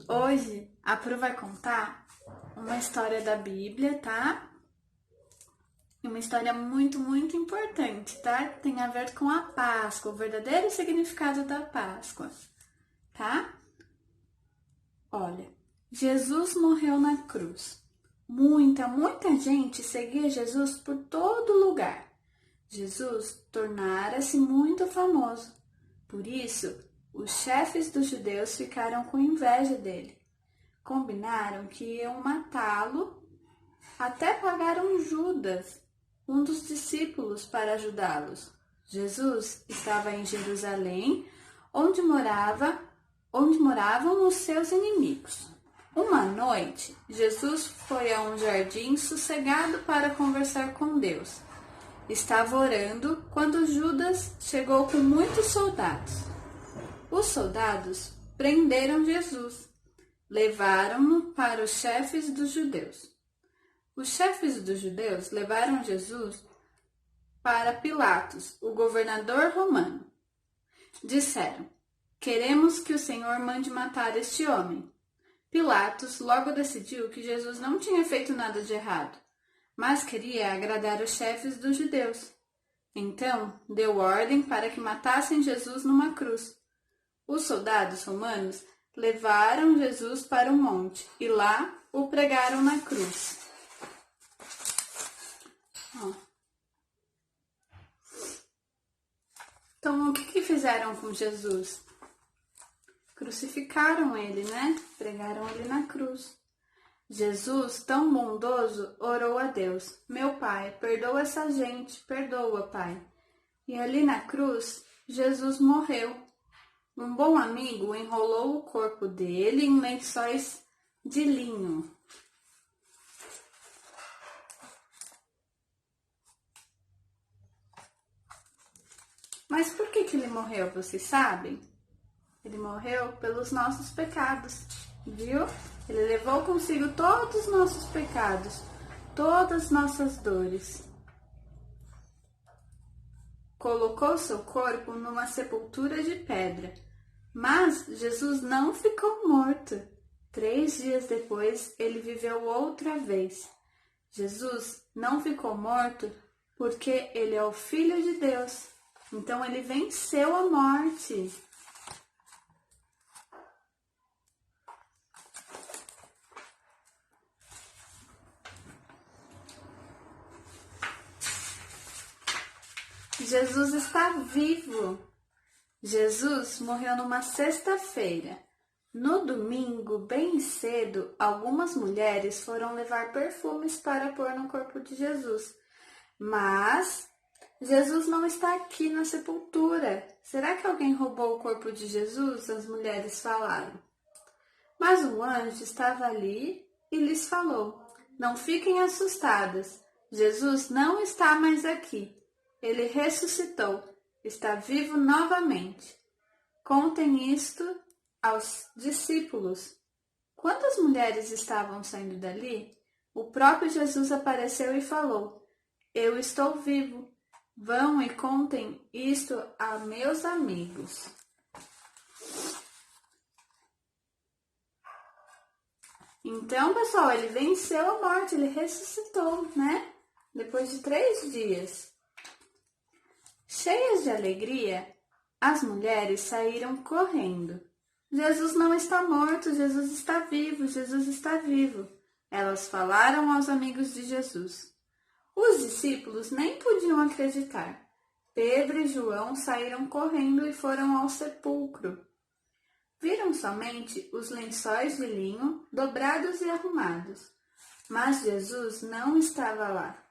Hoje a Pro vai contar uma história da Bíblia, tá? E uma história muito importante, tá? Tem a ver com a Páscoa, o verdadeiro significado da Páscoa, tá? Olha, Jesus morreu na cruz. Muita gente seguia Jesus por todo lugar. Jesus tornara-se muito famoso. Por isso, os chefes dos judeus ficaram com inveja dele. Combinaram que iam matá-lo, até pagaram Judas, um dos discípulos, para ajudá-los. Jesus estava em Jerusalém, onde moravam os seus inimigos. Uma noite, Jesus foi a um jardim sossegado para conversar com Deus. Estava orando quando Judas chegou com muitos soldados. Os soldados prenderam Jesus. Levaram-no para os chefes dos judeus. Os chefes dos judeus levaram Jesus para Pilatos, o governador romano. Disseram: "Queremos que o Senhor mande matar este homem." Pilatos logo decidiu que Jesus não tinha feito nada de errado, mas queria agradar os chefes dos judeus. Então, deu ordem para que matassem Jesus numa cruz. Os soldados romanos levaram Jesus para o monte e lá o pregaram na cruz. Então, o que fizeram com Jesus? Crucificaram ele, né? Pregaram ele na cruz. Jesus, tão bondoso, orou a Deus: "Meu Pai, perdoa essa gente, perdoa, Pai." E ali na cruz, Jesus morreu. Um bom amigo enrolou o corpo dele em lençóis de linho. Mas por que ele morreu, vocês sabem? Ele morreu pelos nossos pecados, viu? Ele levou consigo todos os nossos pecados, todas as nossas dores. Colocou seu corpo numa sepultura de pedra. Mas Jesus não ficou morto. 3 dias depois, ele viveu outra vez. Jesus não ficou morto porque ele é o Filho de Deus. Então, ele venceu a morte. Jesus está vivo. Jesus morreu numa sexta-feira. No domingo, bem cedo, algumas mulheres foram levar perfumes para pôr no corpo de Jesus. Mas Jesus não está aqui na sepultura. Será que alguém roubou o corpo de Jesus? As mulheres falaram. Mas um anjo estava ali e lhes falou: "Não fiquem assustadas. Jesus não está mais aqui. Ele ressuscitou. Está vivo novamente." Contem isto aos discípulos. Quando as mulheres estavam saindo dali, o próprio Jesus apareceu e falou: "Eu estou vivo. Vão e contem isto a meus amigos." Então, pessoal, ele venceu a morte, ele ressuscitou, né? Depois de 3 dias. Cheias de alegria, as mulheres saíram correndo. "Jesus não está morto, Jesus está vivo, Jesus está vivo." Elas falaram aos amigos de Jesus. Os discípulos nem podiam acreditar. Pedro e João saíram correndo e foram ao sepulcro. Viram somente os lençóis de linho dobrados e arrumados, mas Jesus não estava lá.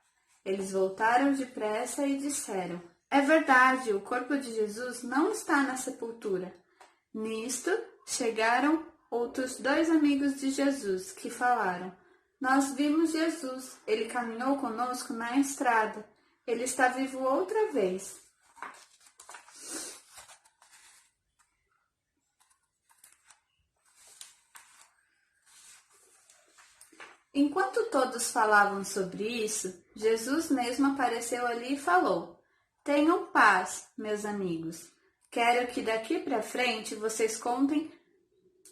Eles voltaram depressa e disseram: "É verdade, o corpo de Jesus não está na sepultura." Nisto, chegaram outros 2 amigos de Jesus, que falaram: "Nós vimos Jesus, ele caminhou conosco na estrada, ele está vivo outra vez." Enquanto todos falavam sobre isso, Jesus mesmo apareceu ali e falou: "Tenham paz, meus amigos. Quero que daqui para frente vocês contem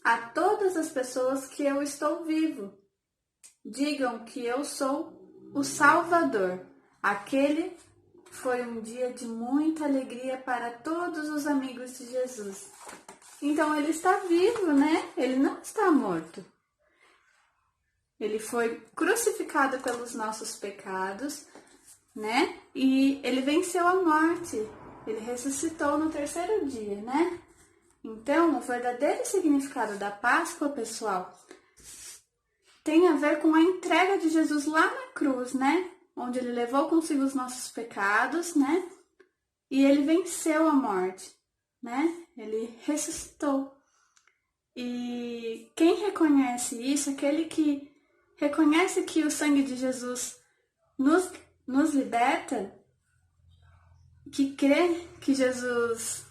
a todas as pessoas que eu estou vivo. Digam que eu sou o Salvador. Aquele foi um dia de muita alegria para todos os amigos de Jesus. Então ele está vivo, né? Ele não está morto. Ele foi crucificado pelos nossos pecados, né? E ele venceu a morte. Ele ressuscitou no terceiro dia, né? Então, o verdadeiro significado da Páscoa, pessoal, tem a ver com a entrega de Jesus lá na cruz, né? Onde ele levou consigo os nossos pecados, né? E ele venceu a morte, né? Ele ressuscitou. E quem reconhece isso, aquele que reconhece que o sangue de Jesus nos liberta, que crê que Jesus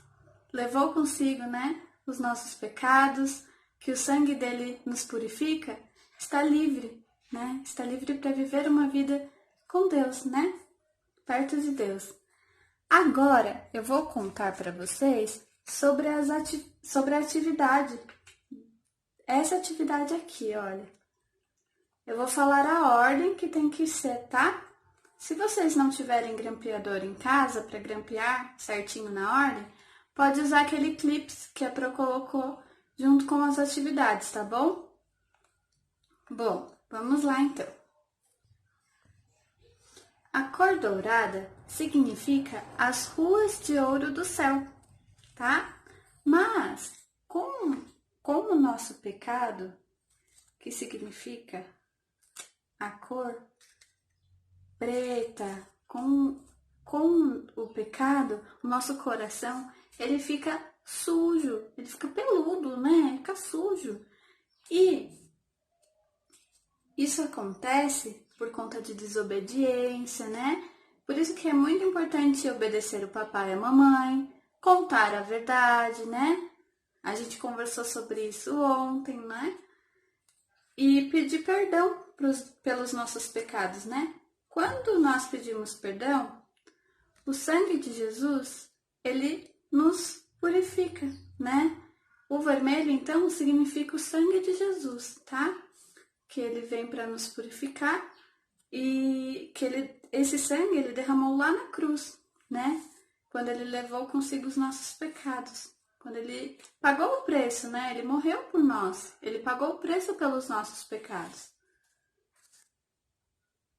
levou consigo, né, os nossos pecados, que o sangue dele nos purifica, está livre, né? Está livre para viver uma vida com Deus, né? Perto de Deus. Agora eu vou contar para vocês sobre a atividade. Essa atividade aqui, olha. Eu vou falar a ordem que tem que ser, tá? Se vocês não tiverem grampeador em casa para grampear certinho na ordem, pode usar aquele clips que a Pro colocou junto com as atividades, tá bom? Bom, vamos lá então. A cor dourada significa as ruas de ouro do céu, tá? Mas com o nosso pecado, que significa a cor preta, com o pecado, o nosso coração, ele fica sujo, ele fica peludo, né? Ele fica sujo. E isso acontece por conta de desobediência, né? Por isso que é muito importante obedecer o papai e a mamãe, contar a verdade, né? A gente conversou sobre isso ontem, né? E pedir perdão pelos nossos pecados, né? Quando nós pedimos perdão, o sangue de Jesus, ele nos purifica, né? O vermelho, então, significa o sangue de Jesus, tá? Que ele vem para nos purificar e que esse sangue ele derramou lá na cruz, né? Quando ele levou consigo os nossos pecados. Quando ele pagou o preço, né? Ele morreu por nós. Ele pagou o preço pelos nossos pecados.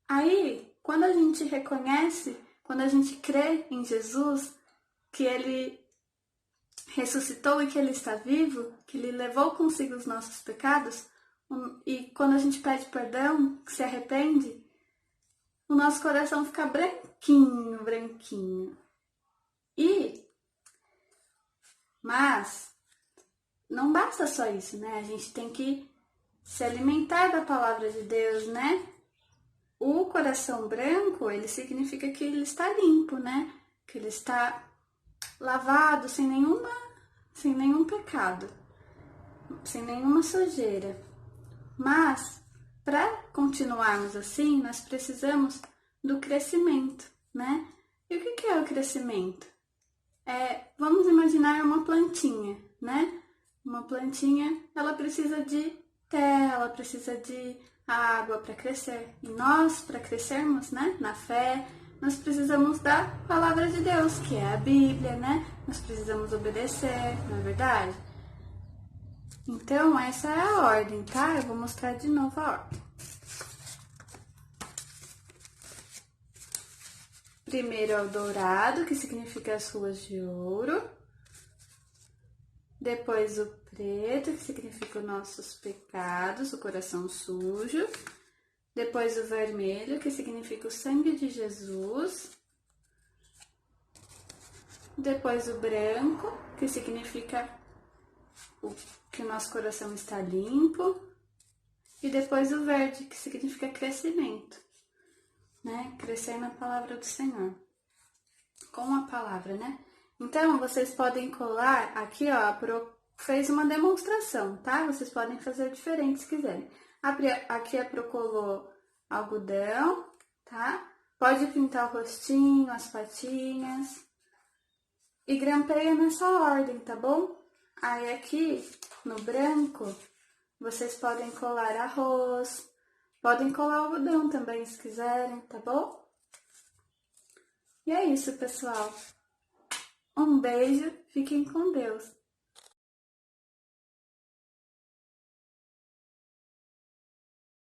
Aí, quando a gente reconhece, quando a gente crê em Jesus, que ele ressuscitou e que ele está vivo, que ele levou consigo os nossos pecados, e quando a gente pede perdão, se arrepende, o nosso coração fica branquinho, branquinho. Mas não basta só isso, né? A gente tem que se alimentar da palavra de Deus, né? O coração branco, ele significa que ele está limpo, né? Que ele está lavado, sem nenhum pecado, sem nenhuma sujeira. Mas, para continuarmos assim, nós precisamos do crescimento, né? E o que é o crescimento? Vamos imaginar uma plantinha, né? Uma plantinha, ela precisa de terra, ela precisa de água para crescer. E nós, para crescermos, né, na fé, nós precisamos da palavra de Deus, que é a Bíblia, né? Nós precisamos obedecer, não é verdade? Então, essa é a ordem, tá? Eu vou mostrar de novo a ordem. Primeiro é o dourado, que significa as ruas de ouro. Depois o preto, que significa os nossos pecados, o coração sujo. Depois o vermelho, que significa o sangue de Jesus. Depois o branco, que significa que o nosso coração está limpo. E depois o verde, que significa crescimento, né? Crescer na palavra do Senhor. Com a palavra, né? Então, vocês podem colar aqui, ó, a Pro fez uma demonstração, tá? Vocês podem fazer diferente se quiserem. Aqui a Pro colou algodão, tá? Pode pintar o rostinho, as patinhas. E grampeia nessa ordem, tá bom? Aí aqui, no branco, vocês podem colar arroz, podem colar algodão também, se quiserem, tá bom? E é isso, pessoal. Um beijo, fiquem com Deus.